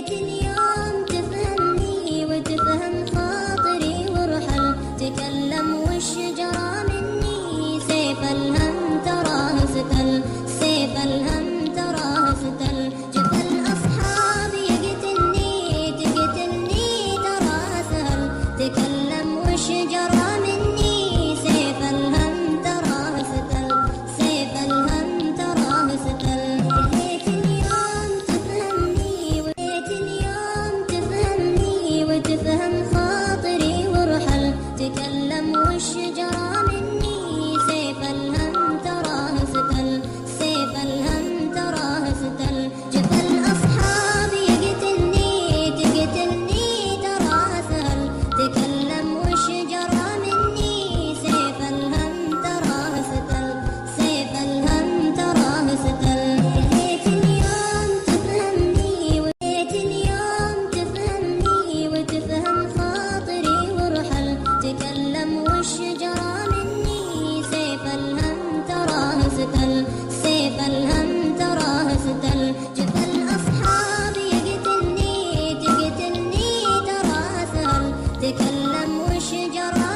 ريت اليوم تفهمني وتفهم خاطري وارحل تكلم وش جرى مني. سيف الهم تراه ستل، سيف الهم تراه ستل. جبل أصحابي يقتلني تقتلني تراه سهل تكلم وش جرى مني. سيف الهم تراه ستل، سيف الهم تراه ستل. ريت اليوم تفهمني وريت اليوم تفهمني وتفهم خاطري وارحل تكلم وش جرى مني. سيف الهم تراه ستل، سيف الهم تراه ستل. جبل أصحابي يقتلني تقتلني تراه سهل تكلم وش جرى مني. سيف الهم تراه ستل، سيف الهم تراه ستل. ريت اليوم تفهمني وريت اليوم تفهمني وتفهم خاطري وارحل تكلم وش جرى مني. سيف الهم تراه ستل، سيف الهم تراه ستل. جبل أصحابي يقتلني تقتلني تراه سهل تكلم وش جرى